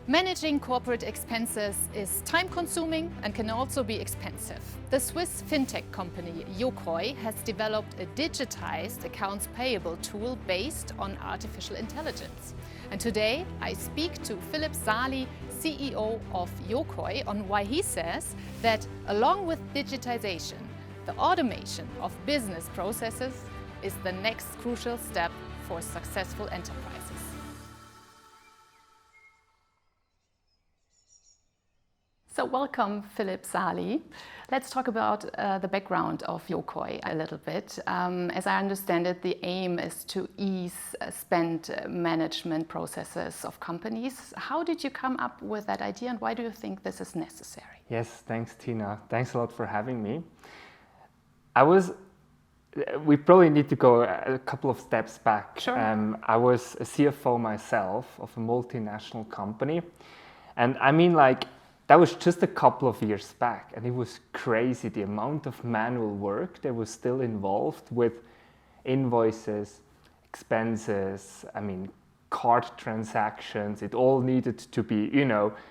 Managing corporate expenses is time-consuming and can also be expensive. The Swiss fintech company Yokoi has developed a digitized accounts payable tool based on artificial intelligence. And today I speak to Philipp Sali, CEO of Yokoi, on why he says that along with digitization, the automation of business processes is the next crucial step for successful enterprises. So welcome, Philipp Sali. Let's talk about the background of Yokoi a little bit. As I understand it, the aim is to ease spend management processes of companies. How did you come up with that idea and why do you think this is necessary? Yes, thanks, Tina. Thanks a lot for having me. We probably need to go a couple of steps back. Sure. I was a CFO myself of a multinational company. And that was just a couple of years back, and it was crazy the amount of manual work that was still involved with invoices, expenses, card transactions. It all needed to be,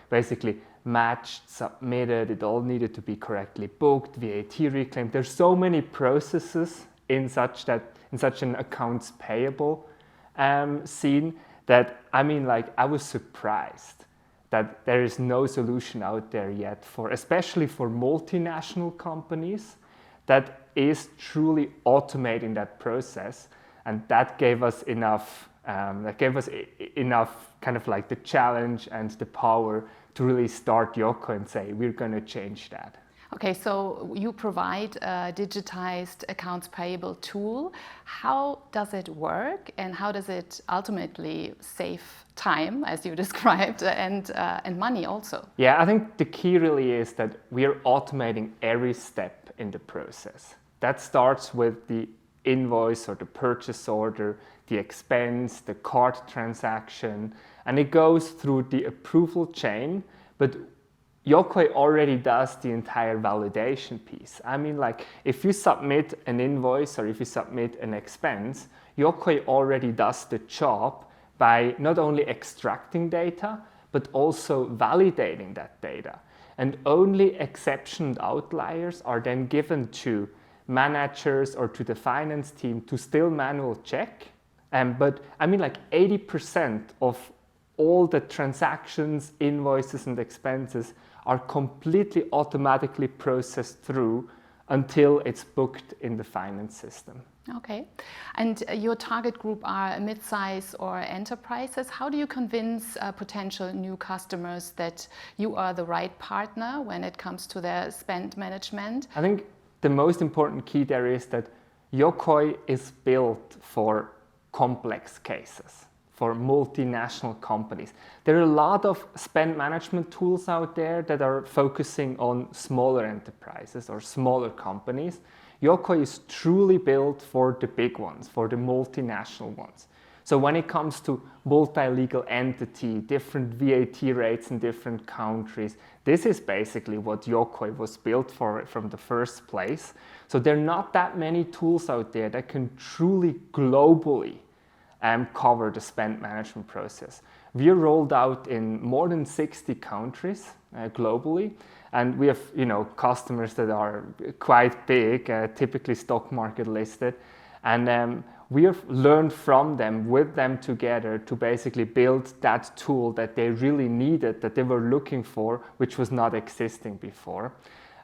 basically matched, submitted. It all needed to be correctly booked, VAT reclaimed. There's so many processes in such an accounts payable scene that I was surprised that there is no solution out there yet especially for multinational companies that is truly automating that process, and that gave us enough kind of like the challenge and the power to really start Yokoi and say we're going to change that. Okay, so you provide a digitized accounts payable tool. How does it work and how does it ultimately save time, as you described, and money also? Yeah, I think the key really is that we are automating every step in the process. That starts with the invoice or the purchase order, the expense, the card transaction, and it goes through the approval chain, but Yokoi already does the entire validation piece. If you submit an invoice or if you submit an expense, Yokoi already does the job by not only extracting data, but also validating that data. And only exception outliers are then given to managers or to the finance team to still manual check. But 80% of all the transactions, invoices, and expenses are completely automatically processed through until it's booked in the finance system. Okay. And your target group are mid-size or enterprises. How do you convince potential new customers that you are the right partner when it comes to their spend management? I think the most important key there is that Yokoi is built for complex cases, for multinational companies. There are a lot of spend management tools out there that are focusing on smaller enterprises or smaller companies. Yokoi is truly built for the big ones, for the multinational ones. So when it comes to multi-legal entity, different VAT rates in different countries, this is basically what Yokoi was built for from the first place. So there are not that many tools out there that can truly globally cover the spend management process. We are rolled out in more than 60 countries globally, and we have customers that are quite big, typically stock market listed, and we have learned from them, with them together, to basically build that tool that they really needed, that they were looking for, which was not existing before.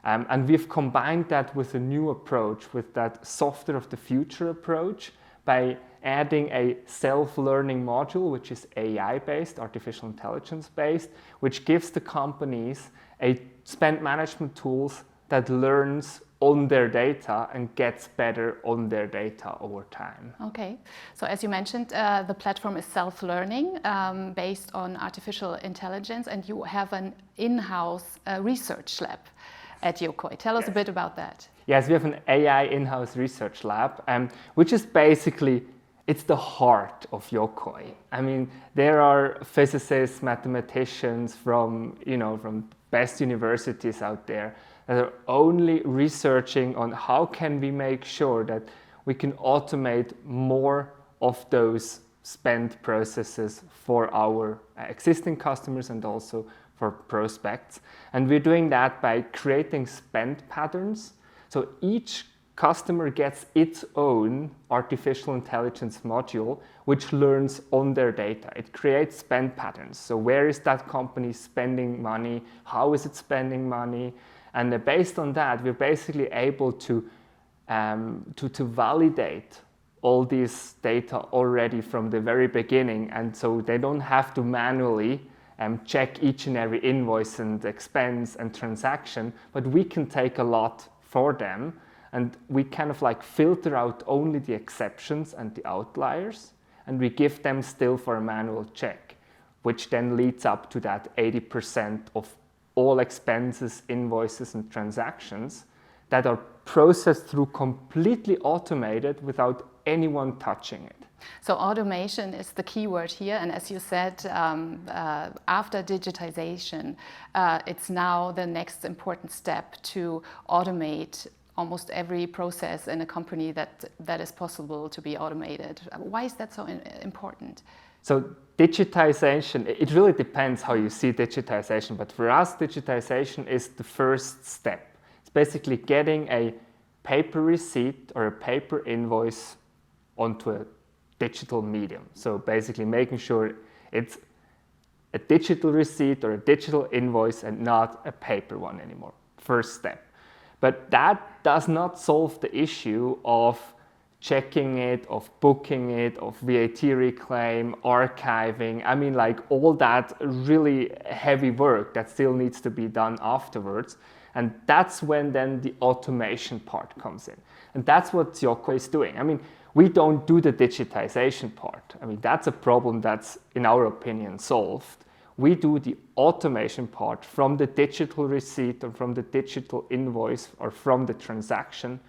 And we've combined that with a new approach, with that software of the future approach, by adding a self-learning module, which is AI-based, artificial intelligence-based, which gives the companies a spend management tools that learns on their data and gets better on their data over time. Okay, so as you mentioned, the platform is self-learning based on artificial intelligence, and you have an in-house research lab at Yokoi. Tell us a bit about that. Yes, we have an AI in-house research lab, which is basically, it's the heart of Yokoi. There are physicists, mathematicians from best universities out there that are only researching on how can we make sure that we can automate more of those spend processes for our existing customers and also for prospects. And we're doing that by creating spend patterns. So each customer gets its own artificial intelligence module, which learns on their data. It creates spend patterns. So where is that company spending money? How is it spending money? And based on that, we're basically able to validate all these data already from the very beginning. And so they don't have to manually check each and every invoice and expense and transaction, but we can take a lot for them. And we kind of like filter out only the exceptions and the outliers, and we give them still for a manual check, which then leads up to that 80% of all expenses, invoices, and transactions that are processed through completely automated without anyone touching it. So automation is the key word here, and as you said, after digitization, it's now the next important step to automate almost every process in a company that is possible to be automated. Why is that so important? So digitization, it really depends how you see digitization, but for us, digitization is the first step. It's basically getting a paper receipt or a paper invoice onto a digital medium. So basically making sure it's a digital receipt or a digital invoice and not a paper one anymore. First step. But that does not solve the issue of checking it, of booking it, of VAT reclaim, archiving. I mean, like all that really heavy work that still needs to be done afterwards. And that's when then the automation part comes in. And that's what Yokoi is doing. I mean, we don't do the digitization part. I mean, that's a problem that's, in our opinion, solved. We do the automation part from the digital receipt or from the digital invoice or from the transaction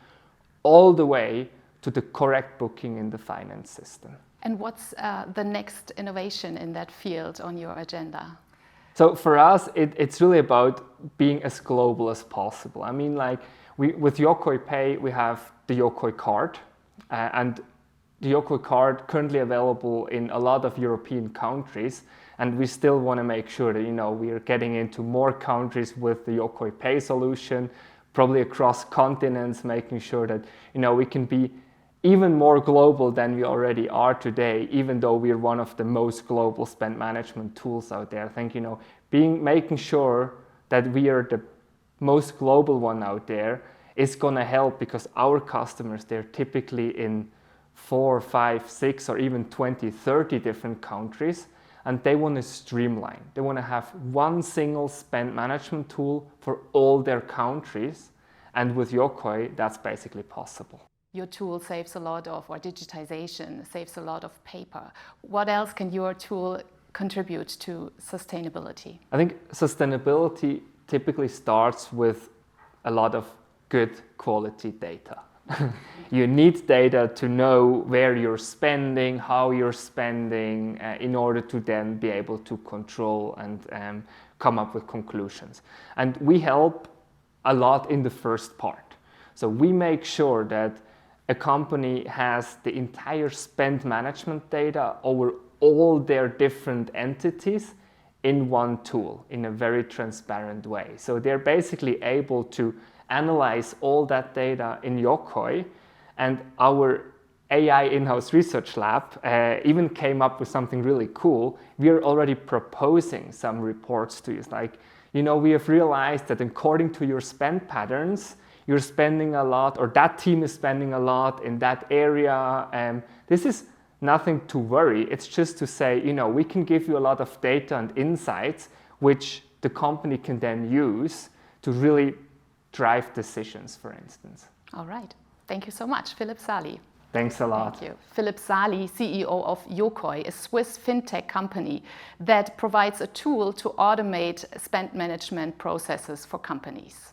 all the way to the correct booking in the finance system. And what's the next innovation in that field on your agenda? So for us, it's really about being as global as possible. I mean, like with Yokoi Pay, we have the Yokoi card, and the Yokoi card currently available in a lot of European countries. And we still want to make sure that, we are getting into more countries with the Yokoi Pay solution, probably across continents, making sure that, we can be even more global than we already are today, even though we are one of the most global spend management tools out there. I think, making sure that we are the most global one out there is going to help, because our customers, they're typically in 4, 5, 6, or even 20, 30 different countries. And they want to streamline. They want to have one single spend management tool for all their countries. And with Yokoi, that's basically possible. Your tool saves a lot of, or digitization saves a lot of paper. What else can your tool contribute to sustainability? I think sustainability typically starts with a lot of good quality data. You need data to know where you're spending, how you're spending, in order to then be able to control and come up with conclusions. And we help a lot in the first part. So we make sure that a company has the entire spend management data over all their different entities in one tool in a very transparent way. So they're basically able to analyze all that data in Yokoi, and our AI in-house research lab even came up with something really cool. We are already proposing some reports to you. It's like, we have realized that according to your spend patterns, you're spending a lot, or that team is spending a lot in that area. This is nothing to worry. It's just to say, we can give you a lot of data and insights, which the company can then use to really drive decisions, for instance. All right. Thank you so much, Philipp Sali. Thanks a lot. Thank you. Philipp Sali, CEO of Yokoi, a Swiss fintech company that provides a tool to automate spend management processes for companies.